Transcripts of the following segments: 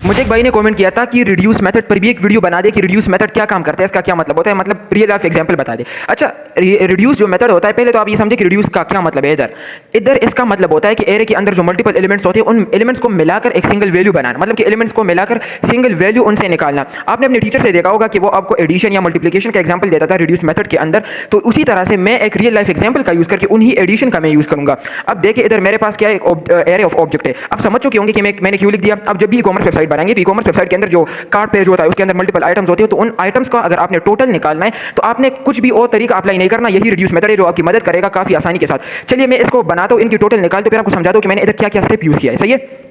मुझे एक भाई ने कमेंट किया था कि रिड्यूस मेथड पर भी एक वीडियो बना दे कि रिड्यूस मेथड क्या काम करता है, इसका क्या मतलब होता है, मतलब रियल लाइफ एग्जांपल बता दे। अच्छा, रिड्यूस जो मेथड होता है, पहले तो आप ये समझे कि रिड्यूस का क्या मतलब है। इधर इधर इसका मतलब होता है कि एरे के अंदर जो मल्टीपल एलिमेंट्स होते हैं उन एलिमेंट्स को मिलाकर एक सिंगल वैल्यू बनाना, मतलब कि एलिमेंट्स को मिलाकर सिंगल वैल्यू उनसे निकालना। आपने अपने टीचर से देखा होगा कि वो आपको एडिशन या मल्टीप्लिकेशन का एग्जांपल देता था रिड्यूस मेथड के अंदर, तो उसी तरह से मैं एक रियल लाइफ एग्जांपल का यूज करके उन्हीं एडिशन का मैं यूज करूंगा। अब देखिए इधर मेरे पास क्या है, एरे ऑफ ऑब्जेक्ट है। आप समझ चुके होंगे कि मैंने क्यों लिख दिया। अब जब भी ई कॉमर्स वेबसाइट बनाएंगे तो ई कॉमर्स वेबसाइट के अंदर जो कार्ड पेज होता है उसके अंदर मल्टीपल आइटम्स होते हैं, तो उन आइटम्स का अगर आपने टोटल निकालना है तो आपने कुछ भी और तरीका अप्लाई नहीं करना, यही रिड्यूस मेथड है जो आपकी मदद करेगा काफी आसानी के साथ। चलिए मैं इसको बनाता हूं, इनकी टोटल निकालता हूं, फिर आपको समझाता हूं कि मैंने इधर क्या क्या स्टेप यूज किया है। सही है।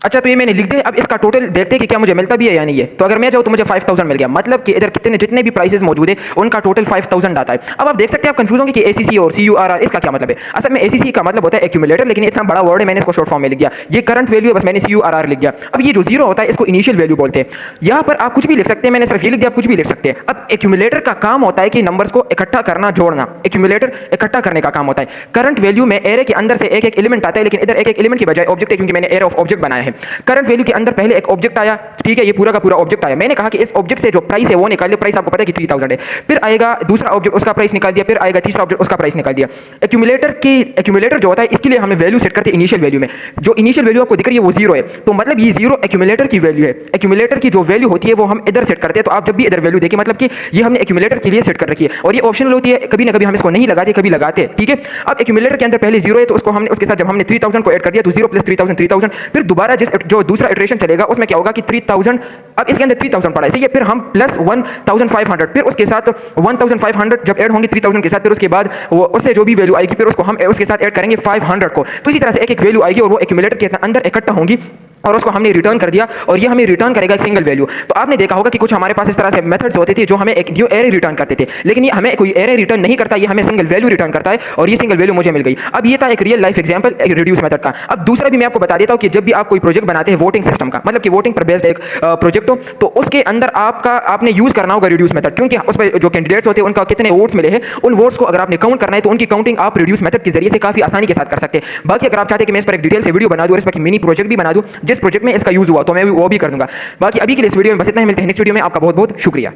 अच्छा, तो ये मैंने लिख दिया। अब इसका टोटल देखते हैं कि क्या मुझे मिलता भी है या नहीं है। तो अगर मैं जाऊँ तो मुझे 5000 मिल गया, मतलब कि इधर कितने जितने भी प्राइसेस मौजूद है उनका टोटल 5000 आता है। अब आप देख सकते हैं, आप कंफ्यूज होंगे कि एसीसी और सीयूआरआर इसका क्या मतलब है। असल में एसीसी का मतलब होता है एक्यूमुलेटर, लेकिन इतना बड़ा वर्ड है मैंने इसको शॉर्ट फॉर्म में लिख दिया। ये करंट वैल्यू है, बस मैंने सीयूआरआर लिख दिया। अब ये जो जीरो होता है इसको इनिशियल वैल्यू बोलते हैं। यहाँ पर आप कुछ भी लिख सकते हैं, मैंने सिर्फ ये लिख दिया, कुछ भी लिख सकते हैं। अब एक्यूमुलेटर का काम होता है कि नंबर्स को इकट्ठा करना, जोड़ना। एक्यूमुलेटर इकट्ठा करने का काम होता है। करंट वैल्यू में एरे के अंदर से एक एक एलिमेंट आता है, लेकिन इधर एक एक एलिमेंट की बजाय ऑब्जेक्ट है, क्योंकि मैंने एरे ऑफ ऑब्जेक्ट बनाया है। करंट वैल्यू के अंदर पहले एक ऑब्जेक्ट आया, ठीक है, ये पूरा का पूरा ऑब्जेक्ट आया। मैंने कहा कि इस ऑब्जेक्ट से जो प्राइस है वो निकाल लिया, प्राइस आपको पता है कि 3000 है। फिर आएगा दूसरा ऑब्जेक्ट, उसका प्राइस निकाल दिया। फिर आएगा तीसरा ऑब्जेक्ट, उसका प्राइस निकाल दिया। एक्यूमुलेटर जो होता है इसके लिए हमें वैल्यू सेट करते हैं इनिशियल वैल्यू में। जो इनिशियल वैल्यू आपको दिख रही है वो जीरो है, तो मतलब ये जीरो एक्यूमुलेटर की वैल्यू है। एक्यूमुलेटर की जो वैल्यू होती है वो हम इधर सेट करते हैं। तो आप जब भी इधर वैल्यू देखिए, मतलब कि ये हमने एक्यूमुलेटर के लिए सेट कर रखी है, और ये ऑप्शनल होती है, कभी ना कभी हम इसको नहीं लगाते, कभी लगाते हैं, ठीक है। अब एक्यूमुलेटर के अंदर पहले जीरो है, तो उसको हमने उसके साथ जब हमने 3000 को ऐड कर दिया तो 0 + 3000 3000। फिर दोबारा जो दूसरा इटरेशन चलेगा उसमें क्या होगा कि 3000, अब इसके अंदर 3000 पड़ा है, सही है। फिर हम प्लस 1500, फिर उसके साथ 1500 जब ऐड होंगे 3000 के साथ, फिर उसके बाद वो उससे जो भी वैल्यू आएगी फिर उसको हम उसके साथ ऐड करेंगे 500 को। तो इसी तरह से एक एक वैल्यू आएगी और वो एक्यूमुलेटर के अंदर इकट्ठा होंगी, और उसको हमने रिटर्न कर दिया, और ये हमें रिटर्न करेगा एक सिंगल वैल्यू। तो आपने देखा होगा कि कुछ हमारे पास इस तरह से मेथड्स होते थे जो हमें एक न्यू एरे रिटर्न करते थे, लेकिन ये हमें कोई एरे रिटर्न नहीं करता, ये हमें सिंगल वैल्यू रिटर्न करता है, और ये सिंगल वैल्यू मुझे मिल गई। अब ये था एक real life example reduce method का। अब दूसरा भी मैं आपको बता देता हूं कि जब भी आप कोई प्रोजेक्ट बनाते हैं वोटिंग सिस्टम का, मतलब कि वोटिंग पर बेस्ड एक प्रोजेक्ट हो, तो उसके अंदर आपने यूज करना होगा रिड्यूस मेथड, क्योंकि उस पर जो कैंडिडेट्स होते हैं उनका कितने वोट्स मिले हैं, उन वोट्स को अगर आपने काउंट करना है तो उनकी काउंटिंग आप रिड्यूस मेथड के जरिए से काफी आसानी के साथ कर सकते हैं। बाकी अगर आप चाहते हैं कि मैं इस पर एक डिटेल से वीडियो बना दूं और इस पर मिनी प्रोजेक्ट भी बना दूं जिस प्रोजेक्ट में इसका यूज हुआ, तो मैं वो भी कर दूंगा। बाकी अभी के लिए इस वीडियो में बस इतना ही, मिलते हैं नेक्स्ट वीडियो में। आपका बहुत बहुत शुक्रिया।